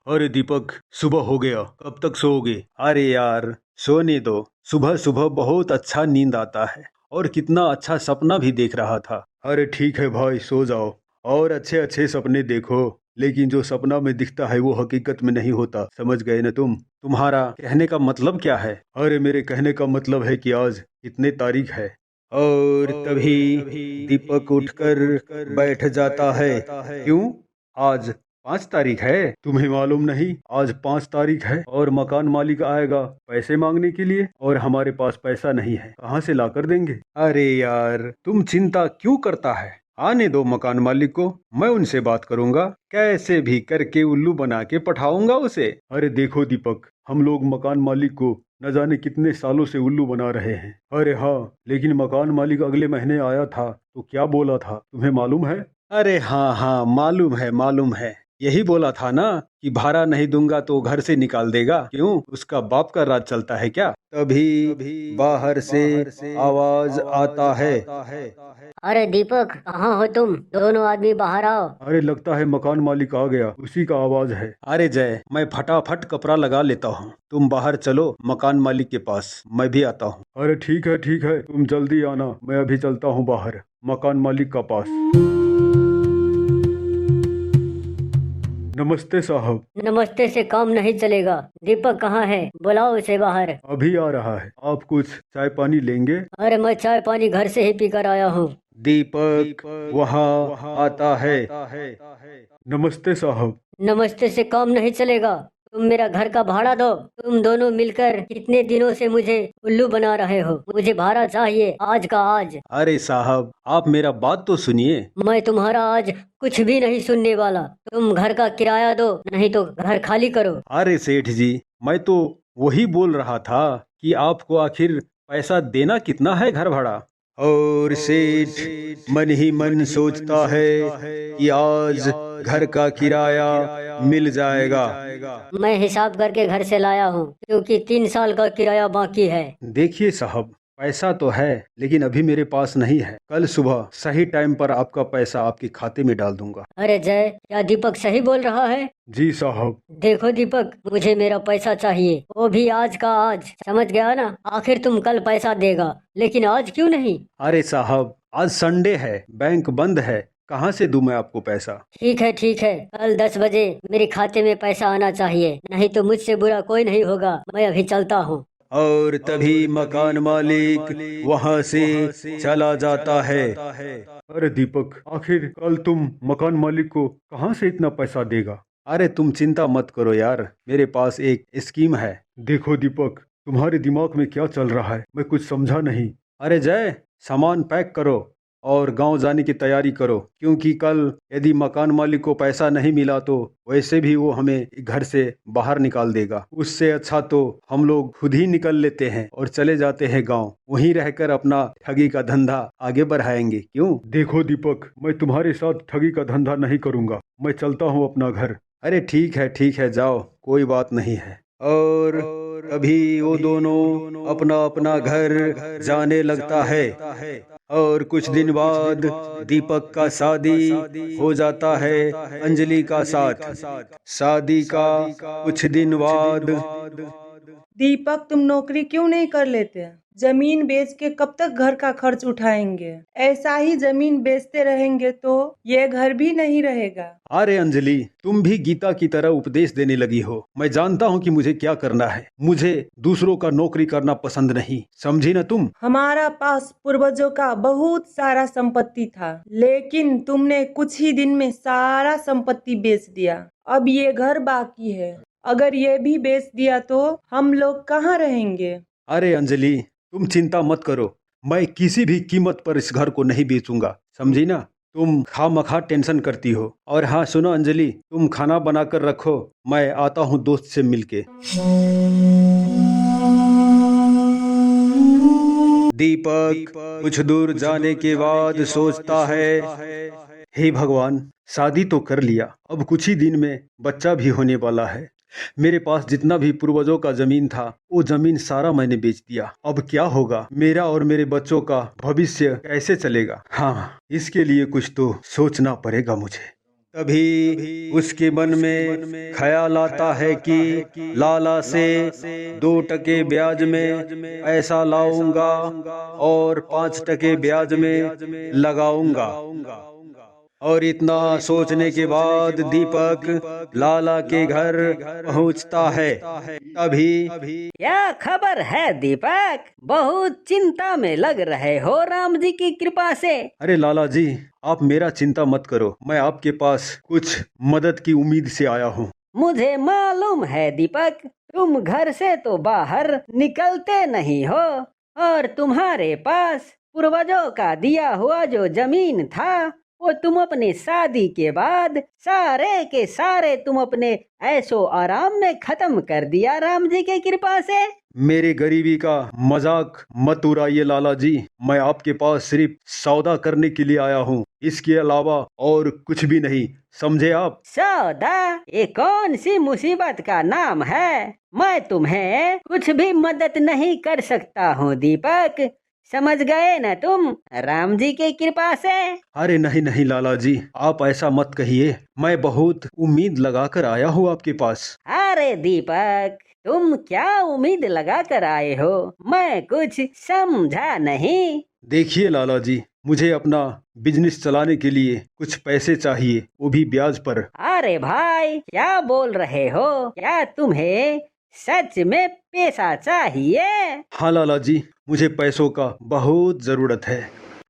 अरे दीपक, सुबह हो गया, कब तक सोओगे? अरे यार, सोने दो। सुबह सुबह बहुत अच्छा नींद आता है और कितना अच्छा सपना भी देख रहा था। अरे ठीक है भाई, सो जाओ और अच्छे अच्छे सपने देखो, लेकिन जो सपना में दिखता है वो हकीकत में नहीं होता, समझ गए ना तुम? तुम्हारा कहने का मतलब क्या है? अरे मेरे कहने का मतलब है कि आज कितने तारीख है। और तभी दीपक उठकर बैठ जाता है। क्यों? आज 5 तारीख है, तुम्हें मालूम नहीं? आज 5 तारीख है और मकान मालिक आएगा पैसे मांगने के लिए, और हमारे पास पैसा नहीं है, कहाँ से ला कर देंगे? अरे यार, तुम चिंता क्यों करता है? आने दो मकान मालिक को, मैं उनसे बात करूंगा, कैसे भी करके उल्लू बना के पठाऊंगा उसे। अरे देखो दीपक, हम लोग मकान मालिक को न जाने कितने सालों से उल्लू बना रहे हैं। अरे हाँ, लेकिन मकान मालिक अगले महीने आया था तो क्या बोला था, तुम्हें मालूम है? अरे हाँ हाँ, मालूम है मालूम है। यही बोला था ना कि भाड़ा नहीं दूंगा तो घर से निकाल देगा। क्यों, उसका बाप का राज चलता है क्या? तभी बाहर से आवाज आता है। अरे दीपक, कहाँ हो तुम? दोनों आदमी बाहर आओ। अरे लगता है मकान मालिक आ गया, उसी का आवाज है। अरे जय, मैं फटाफट कपड़ा लगा लेता हूँ, तुम बाहर चलो मकान मालिक के पास, मैं भी आता हूँ। अरे ठीक है, तुम जल्दी आना, मैं अभी चलता हूँ बाहर मकान मालिक का पास। नमस्ते साहब। नमस्ते से काम नहीं चलेगा। दीपक कहाँ है? बुलाओ उसे बाहर। अभी आ रहा है। आप कुछ चाय पानी लेंगे? अरे मैं चाय पानी घर से ही पीकर आया हूँ। दीपक वहाँ आता है। नमस्ते साहब। नमस्ते से काम नहीं चलेगा। तुम मेरा घर का भाड़ा दो। तुम दोनों मिलकर कितने दिनों से मुझे उल्लू बना रहे हो। मुझे भाड़ा चाहिए, आज का आज। अरे साहब, आप मेरा बात तो सुनिए। मैं तुम्हारा आज कुछ भी नहीं सुनने वाला। तुम घर का किराया दो, नहीं तो घर खाली करो। अरे सेठ जी, मैं तो वही बोल रहा था कि आपको आखिर पैसा देना कितना है घर भाड़ा? और सेठ मन ही मन सोचता है कि आज घर का किराया मिल जाएगा। मैं हिसाब करके घर से लाया हूँ, क्योंकि 3 साल का किराया बाकी है। देखिए साहब, पैसा तो है लेकिन अभी मेरे पास नहीं है। कल सुबह सही टाइम पर आपका पैसा आपके खाते में डाल दूंगा। अरे जय, क्या दीपक सही बोल रहा है? जी साहब। देखो दीपक, मुझे मेरा पैसा चाहिए, वो भी आज का आज। समझ गया ना? आखिर तुम कल पैसा देगा, लेकिन आज क्यों नहीं? अरे साहब, आज संडे है, बैंक बंद है, कहाँ से दूं मैं आपको पैसा? ठीक है ठीक है, कल 10 बजे मेरे खाते में पैसा आना चाहिए, नहीं तो मुझसे बुरा कोई नहीं होगा। मैं अभी चलता हूँ। और तभी मकान मालिक वहां से चला जाता है। अरे दीपक, आखिर कल तुम मकान मालिक को कहाँ से इतना पैसा देगा? अरे तुम चिंता मत करो यार, मेरे पास एक स्कीम है। देखो दीपक, तुम्हारे दिमाग में क्या चल रहा है, मैं कुछ समझा नहीं। अरे जय, सामान पैक करो और गांव जाने की तैयारी करो, क्योंकि कल यदि मकान मालिक को पैसा नहीं मिला तो वैसे भी वो हमें घर से बाहर निकाल देगा। उससे अच्छा तो हम लोग खुद ही निकल लेते हैं और चले जाते हैं गांव, वहीं रहकर अपना ठगी का धंधा आगे बढ़ाएंगे। क्यों? देखो दीपक, मैं तुम्हारे साथ ठगी का धंधा नहीं करूंगा, मैं चलता हूँ अपना घर। अरे ठीक है, जाओ, कोई बात नहीं है। और अभी वो दोनों अपना अपना घर जाने लगता है। और कुछ दिन बाद दीपक का शादी हो जाता है अंजलि का साथ। शादी का कुछ दिन बाद। दीपक, तुम नौकरी क्यों नहीं कर लेते? जमीन बेच के कब तक घर का खर्च उठाएंगे? ऐसा ही जमीन बेचते रहेंगे तो ये घर भी नहीं रहेगा। अरे अंजलि, तुम भी गीता की तरह उपदेश देने लगी हो। मैं जानता हूँ कि मुझे क्या करना है। मुझे दूसरों का नौकरी करना पसंद नहीं, समझी ना तुम? हमारा पास पूर्वजों का बहुत सारा संपत्ति था, लेकिन तुमने कुछ ही दिन में सारा संपत्ति बेच दिया। अब ये घर बाकी है, अगर ये भी बेच दिया तो हम लोग कहाँ रहेंगे? अरे अंजलि, तुम चिंता मत करो, मैं किसी भी कीमत पर इस घर को नहीं बेचूंगा, समझी ना? तुम खामखा टेंशन करती हो। और हाँ सुनो अंजलि, तुम खाना बनाकर रखो, मैं आता हूँ दोस्त से मिलके। दीपक कुछ दूर जाने के बाद सोचता है, हे भगवान, शादी तो कर लिया, अब कुछ ही दिन में बच्चा भी होने वाला है। मेरे पास जितना भी पूर्वजों का जमीन था वो जमीन सारा मैंने बेच दिया। अब क्या होगा? मेरा और मेरे बच्चों का भविष्य कैसे चलेगा? हाँ, इसके लिए कुछ तो सोचना पड़ेगा मुझे। तभी उसके मन में ख्याल आता है कि लाला से 2% ब्याज में ऐसा लाऊंगा और 5% ब्याज में लगाऊंगा। और इतना सोचने के बाद दीपक लाला के घर पहुंचता है। तभी क्या खबर है दीपक? बहुत चिंता में लग रहे हो राम जी की कृपा से। अरे लाला जी, आप मेरा चिंता मत करो, मैं आपके पास कुछ मदद की उम्मीद से आया हूँ। मुझे मालूम है दीपक, तुम घर से तो बाहर निकलते नहीं हो और तुम्हारे पास पूर्वजों का दिया हुआ जो जमीन था वो तुम अपनी शादी के बाद सारे के सारे तुम अपने ऐशो आराम में खत्म कर दिया राम जी के कृपा से। मेरे गरीबी का मजाक मत उड़ाइए लाला जी, मैं आपके पास सिर्फ सौदा करने के लिए आया हूँ, इसके अलावा और कुछ भी नहीं, समझे आप? सौदा? ये कौन सी मुसीबत का नाम है? मैं तुम्हें कुछ भी मदद नहीं कर सकता हूँ दीपक, समझ गए न तुम, राम जी के कृपा से। अरे नहीं नहीं लाला जी, आप ऐसा मत कहिए, मैं बहुत उम्मीद लगाकर आया हूँ आपके पास। अरे दीपक, तुम क्या उम्मीद लगा कर आए हो, मैं कुछ समझा नहीं। देखिए लाला जी, मुझे अपना बिजनेस चलाने के लिए कुछ पैसे चाहिए, वो भी ब्याज पर। अरे भाई, क्या बोल रहे हो? क्या तुम्हें सच में पैसा चाहिए? हाँ लाला जी, मुझे पैसों का बहुत जरूरत है।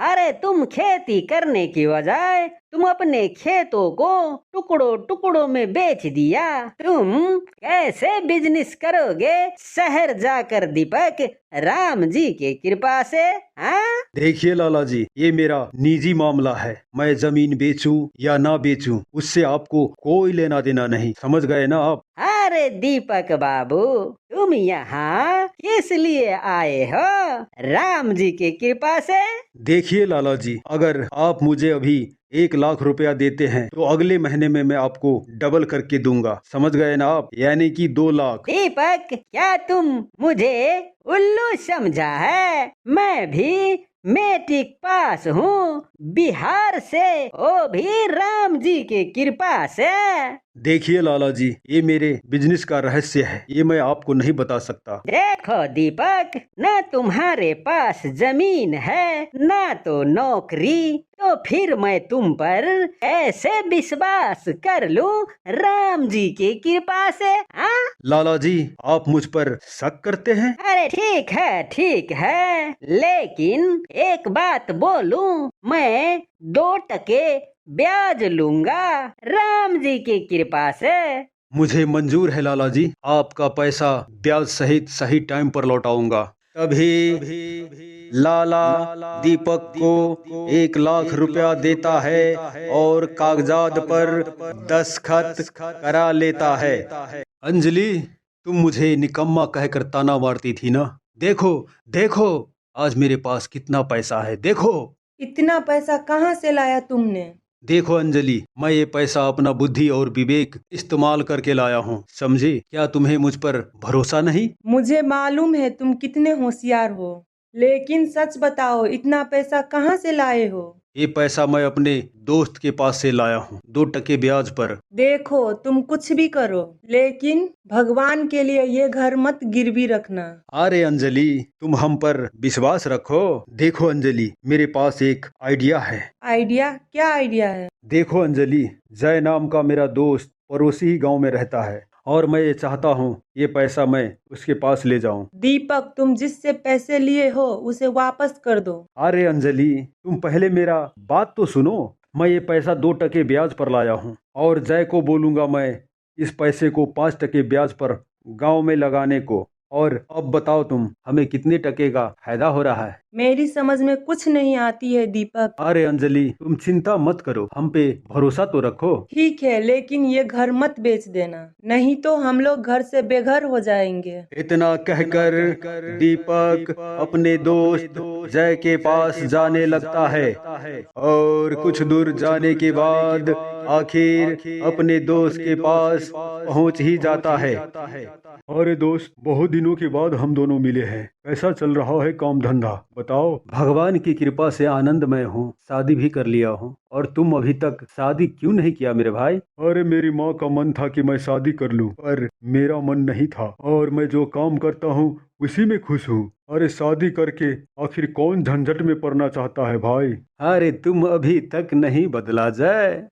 अरे तुम खेती करने की बजाय तुम अपने खेतों को टुकड़ों टुकड़ों में बेच दिया, तुम कैसे बिजनेस करोगे शहर जाकर दीपक, राम जी के कृपा से? हाँ देखिए लाला जी, ये मेरा निजी मामला है, मैं जमीन बेचूं या ना बेचूं उससे आपको कोई लेना देना नहीं, समझ गए ना आप? अरे दीपक बाबू, तुम यहाँ किस लिए आए हो? राम जी की कृपा से। देखिए लाला जी, अगर आप मुझे अभी 1 लाख रुपया देते हैं तो अगले महीने में मैं आपको डबल करके दूंगा, समझ गए ना आप? यानी कि 2 लाख। दीपक, क्या तुम मुझे उल्लू समझा है? मैं भी मैट्रिक पास हूँ, बिहार से, वो भी राम जी की कृपा से। देखिए लाला जी, ये मेरे बिजनेस का रहस्य है, ये मैं आपको नहीं बता सकता। देखो दीपक, न तुम्हारे पास जमीन है न तो नौकरी, तो फिर मैं तुम पर ऐसे विश्वास कर लूं राम जी की कृपा से? हाँ लाला जी, आप मुझ पर शक करते हैं? अरे ठीक है, लेकिन एक बात बोलूं, मैं 2% ब्याज लूंगा राम जी की कृपा से। मुझे मंजूर है लाला जी, आपका पैसा ब्याज सहित सही टाइम पर लौटाऊंगा। तभी लाला दीपक को 1 लाख रुपया देता है और कागजात पर दस्तखत करा लेता है। अंजलि, तुम मुझे निकम्मा कहकर ताना मारती थी ना, देखो देखो आज मेरे पास कितना पैसा है, देखो। इतना पैसा कहाँ से लाया तुमने? देखो अंजलि, मैं ये पैसा अपना बुद्धि और विवेक इस्तेमाल करके लाया हूँ, समझे? क्या तुम्हें मुझ पर भरोसा नहीं? मुझे मालूम है तुम कितने होशियार हो, लेकिन सच बताओ इतना पैसा कहाँ से लाए हो? ये पैसा मैं अपने दोस्त के पास से लाया हूँ, 2% ब्याज पर। देखो तुम कुछ भी करो, लेकिन भगवान के लिए ये घर मत गिरवी रखना। अरे अंजलि, तुम हम पर विश्वास रखो। देखो अंजलि, मेरे पास एक आइडिया है। आइडिया? क्या आइडिया है? देखो अंजलि, जय नाम का मेरा दोस्त पड़ोसी ही गांव में रहता है और मैं ये चाहता हूँ ये पैसा मैं उसके पास ले जाऊं। दीपक, तुम जिससे पैसे लिए हो उसे वापस कर दो। अरे अंजलि, तुम पहले मेरा बात तो सुनो। मैं ये पैसा 2% ब्याज पर लाया हूँ और जय को बोलूंगा मैं इस पैसे को 5% ब्याज पर गांव में लगाने को। और अब बताओ तुम, हमें कितने टके का फायदा हो रहा है? मेरी समझ में कुछ नहीं आती है दीपक। अरे अंजलि, तुम चिंता मत करो, हम पे भरोसा तो रखो। ठीक है, लेकिन ये घर मत बेच देना, नहीं तो हम लोग घर से बेघर हो जाएंगे। इतना कहकर दीपक अपने दोस्त जय के पास जाने लगता है और कुछ दूर जाने के बाद आखिर अपने दोस्त के पास पहुंच ही जाता है। अरे दोस्त, बहुत दिनों के बाद हम दोनों मिले हैं। कैसा चल रहा है काम धंधा, बताओ। भगवान की कृपा से आनंदमय हूँ, शादी भी कर लिया हूँ। और तुम अभी तक शादी क्यों नहीं किया मेरे भाई? अरे मेरी माँ का मन था कि मैं शादी कर लूं, पर मेरा मन नहीं था, और मैं जो काम करता हूँ उसी में खुश हूँ। अरे शादी करके आखिर कौन झंझट में पड़ना चाहता है भाई? अरे तुम अभी तक नहीं बदला जाए।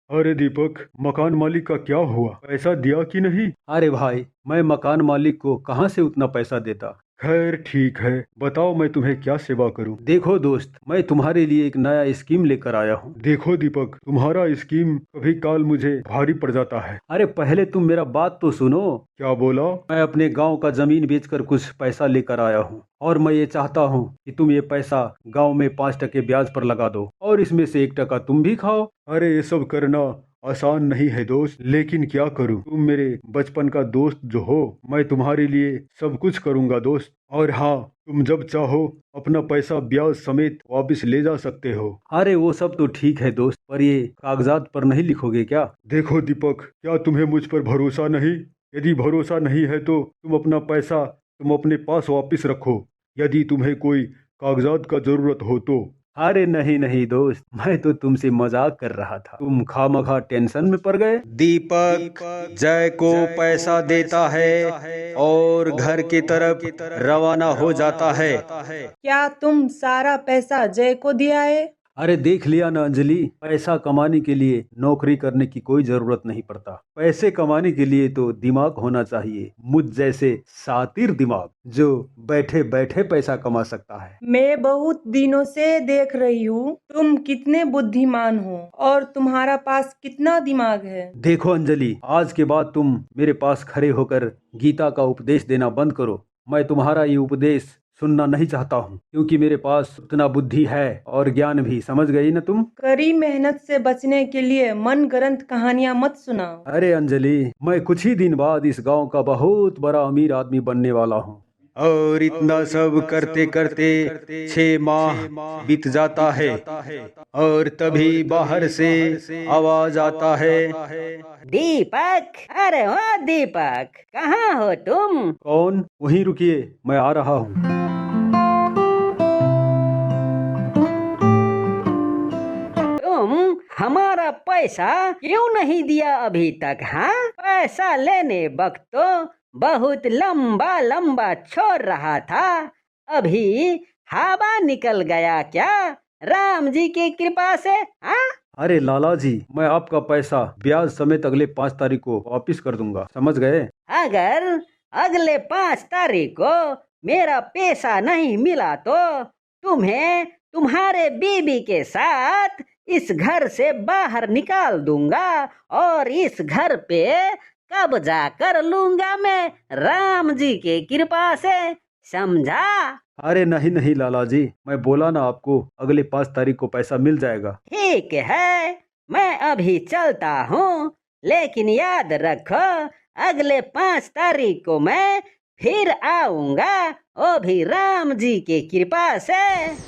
अरे दीपक, मकान मालिक का क्या हुआ, पैसा दिया कि नहीं? अरे भाई, मैं मकान मालिक को कहाँ से उतना पैसा देता। खैर ठीक है, बताओ मैं तुम्हें क्या सेवा करूं? देखो दोस्त, मैं तुम्हारे लिए एक नया स्कीम लेकर आया हूं। देखो दीपक, तुम्हारा स्कीम कभी काल मुझे भारी पड़ जाता है। अरे पहले तुम मेरा बात तो सुनो। क्या बोला? मैं अपने गांव का जमीन बेचकर कुछ पैसा लेकर आया हूं, और मैं ये चाहता हूं कि तुम ये पैसा गांव में 5% ब्याज पर लगा दो, और इसमें से 1% तुम भी खाओ। अरे ये सब करना आसान नहीं है दोस्त, लेकिन क्या करूं, तुम मेरे बचपन का दोस्त जो हो। मैं तुम्हारे लिए सब कुछ करूंगा दोस्त। और हाँ, तुम जब चाहो अपना पैसा ब्याज समेत वापस ले जा सकते हो। अरे वो सब तो ठीक है दोस्त, पर ये कागजात पर नहीं लिखोगे क्या? देखो दीपक, क्या तुम्हें मुझ पर भरोसा नहीं? यदि भरोसा नहीं है तो तुम अपना पैसा तुम अपने पास वापस रखो, यदि तुम्हें कोई कागजात का जरूरत हो तो। अरे नहीं नहीं दोस्त, मैं तो तुमसे मजाक कर रहा था, तुम खामखा टेंशन में पड़ गए। दीपक जय को पैसा देता है और घर की तरफ रवाना हो जाता है। क्या तुम सारा पैसा जय को दिया है? अरे देख लिया ना अंजलि, पैसा कमाने के लिए नौकरी करने की कोई जरूरत नहीं पड़ता। पैसे कमाने के लिए तो दिमाग होना चाहिए, मुझ जैसे शातिर दिमाग, जो बैठे बैठे पैसा कमा सकता है। मैं बहुत दिनों से देख रही हूँ तुम कितने बुद्धिमान हो और तुम्हारा पास कितना दिमाग है। देखो अंजलि, आज के बाद तुम मेरे पास खड़े होकर गीता का उपदेश देना बंद करो। मैं तुम्हारा ये उपदेश सुनना नहीं चाहता हूँ, क्योंकि मेरे पास उतना बुद्धि है और ज्ञान भी, समझ गई ना तुम? कड़ी मेहनत से बचने के लिए मन गढ़ंत कहानियाँ मत सुनाओ। अरे अंजलि, मैं कुछ ही दिन बाद इस गांव का बहुत बड़ा अमीर आदमी बनने वाला हूँ, और इतना सब करते करते 6 माह बीत जाता है, और तभी बाहर से आवाज आता है। दीपक, अरे ओ दीपक, कहाँ हो तुम? कौन? वहीं रुकिए, मैं आ रहा हूँ। तुम हमारा पैसा क्यों नहीं दिया अभी तक? हाँ, पैसा लेने वक्त तो बहुत लंबा लंबा छोड़ रहा था, अभी हवा निकल गया क्या राम जी की कृपा से? हाँ? अरे लाला जी, मैं आपका पैसा ब्याज समेत अगले 5 तारीख को वापस कर दूंगा, समझ गए? अगर अगले 5 तारीख को मेरा पैसा नहीं मिला तो तुम्हें तुम्हारे बीबी के साथ इस घर से बाहर निकाल दूंगा, और इस घर पे कब्जा कर लूंगा मैं राम जी के कृपा से, समझा? अरे नहीं नहीं लाला जी, मैं बोला ना आपको, अगले 5 तारीख को पैसा मिल जाएगा। ठीक है, मैं अभी चलता हूँ, लेकिन याद रखो अगले 5 तारीख को मैं फिर आऊंगा, वो भी राम जी की कृपा से।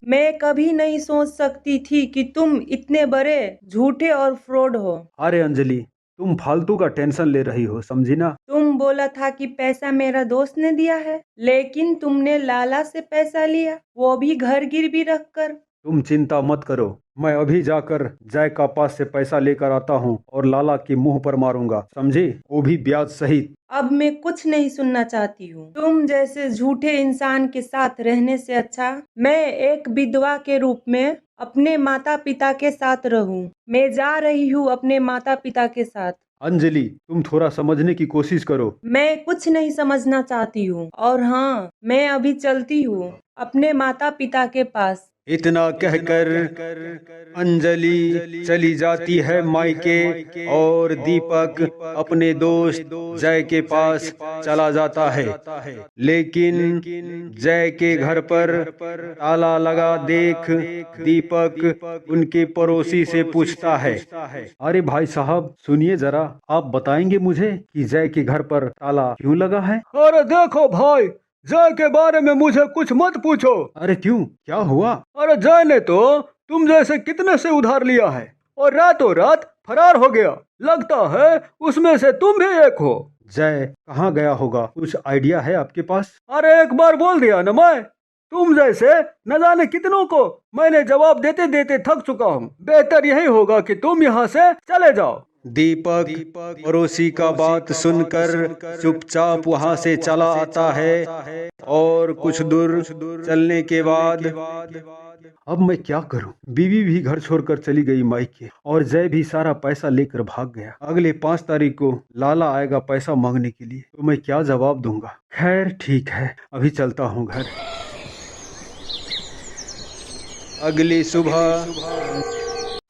मैं कभी नहीं सोच सकती थी कि तुम इतने बड़े झूठे और फ्रॉड हो। अरे अंजलि, तुम फालतू का टेंशन ले रही हो, समझी ना? तुम बोला था कि पैसा मेरा दोस्त ने दिया है, लेकिन तुमने लाला से पैसा लिया, वो भी घर गिरवी रखकर। तुम चिंता मत करो, मैं अभी जाकर जय का पास से पैसा लेकर आता हूँ और लाला के मुंह पर मारूंगा, समझी? वो भी ब्याज सहित। अब मैं कुछ नहीं सुनना चाहती हूँ। तुम जैसे झूठे इंसान के साथ रहने से अच्छा मैं एक विधवा के रूप में अपने माता पिता के साथ रहूं। मैं जा रही हूँ अपने माता पिता के साथ। अंजलि, तुम थोड़ा समझने की कोशिश करो। मैं कुछ नहीं समझना चाहती हूँ, और हाँ, मैं अभी चलती हूँ अपने माता पिता के पास। इतना कहकर अंजलि चली जाती है मायके, और दीपक अपने दोस्त जय के पास चला जाता है। लेकिन जय के घर पर ताला लगा देख दीपक उनके पड़ोसी से पूछता है, अरे भाई साहब सुनिए जरा, आप बताएंगे मुझे कि जय के घर पर ताला क्यों लगा है? अरे देखो भाई, जय के बारे में मुझे कुछ मत पूछो। अरे क्यों, क्या हुआ? अरे जय ने तो तुम जैसे कितने से उधार लिया है और रातों रात फरार हो गया। लगता है उसमें से तुम भी एक हो। जय कहाँ गया होगा, कुछ आइडिया है आपके पास? अरे एक बार बोल दिया ना मैं। तुम जैसे न जाने कितनों को मैंने जवाब देते देते थक चुका हूँ। बेहतर यही होगा कि तुम यहाँ से चले जाओ। दीपक पड़ोसी का बात सुनकर चुपचाप वहाँ से चला आता है और कुछ दूर चलने के बाद अब मैं क्या करूं? बीवी भी घर छोड़कर चली गई मायके और जय भी सारा पैसा लेकर भाग गया। अगले 5 तारीख को लाला आएगा पैसा मांगने के लिए, तो मैं क्या जवाब दूंगा? खैर ठीक है, अभी चलता हूँ घर। अगली सुबह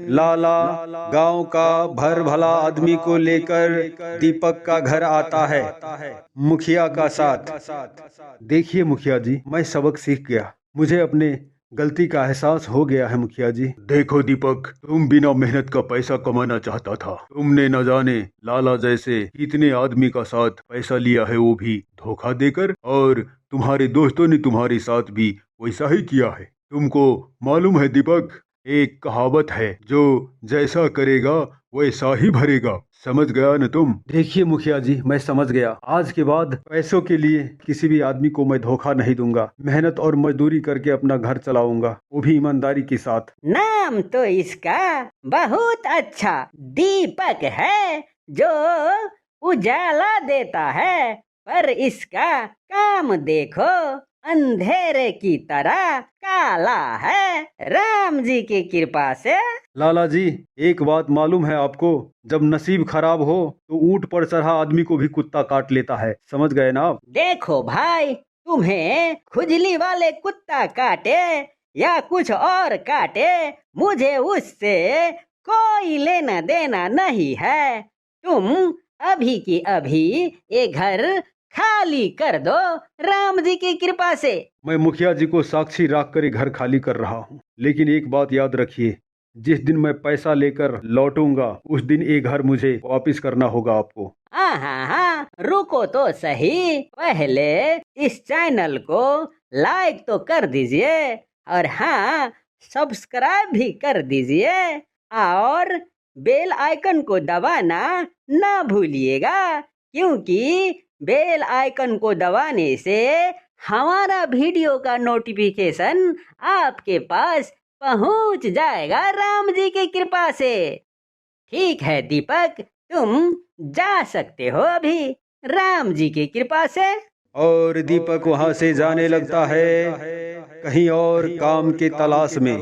लाला गांव का भर भला आदमी को लेकर दीपक का घर आता है, मुखिया का साथ। देखिए मुखिया जी, मैं सबक सीख गया, मुझे अपने गलती का एहसास हो गया है मुखिया जी। देखो दीपक, तुम बिना मेहनत का पैसा कमाना चाहता था। तुमने न जाने लाला जैसे इतने आदमी का साथ पैसा लिया है, वो भी धोखा देकर, और तुम्हारे दोस्तों ने तुम्हारे साथ भी वैसा ही किया है। तुमको मालूम है दीपक, एक कहावत है, जो जैसा करेगा वैसा ही भरेगा। समझ गया न तुम? देखिए मुखिया जी, मैं समझ गया। आज के बाद पैसों के लिए किसी भी आदमी को मैं धोखा नहीं दूंगा। मेहनत और मजदूरी करके अपना घर चलाऊंगा, वो भी ईमानदारी के साथ। नाम तो इसका बहुत अच्छा दीपक है, जो उजाला देता है, पर इसका काम देखो अंधेरे की तरह काला है। राम जी की कृपा से। लाला जी, एक बात मालूम है आपको, जब नसीब खराब हो तो ऊंट पर चढ़ा आदमी को भी कुत्ता काट लेता है। समझ गए ना आप? देखो भाई, तुम्हें खुजली वाले कुत्ता काटे या कुछ और काटे, मुझे उससे कोई लेना देना नहीं है। तुम अभी की अभी ये घर खाली कर दो, राम जी की कृपा से। मैं मुखिया जी को साक्षी रख कर घर खाली कर रहा हूँ, लेकिन एक बात याद रखिए, जिस दिन मैं पैसा लेकर लौटूंगा उस दिन ये घर मुझे वापस करना होगा आपको। हाँ, रुको तो सही, पहले इस चैनल को लाइक तो कर दीजिए, और हाँ, सब्सक्राइब भी कर दीजिए, और बेल आइकन को दबाना ना भूलिएगा, क्योंकि बेल आइकन को दबाने से हमारा वीडियो का नोटिफिकेशन आपके पास पहुंच जाएगा राम जी की कृपा से। ठीक है दीपक, तुम जा सकते हो अभी, राम जी की कृपा से। और दीपक वहां से जाने लगता है कहीं और काम के तलाश में।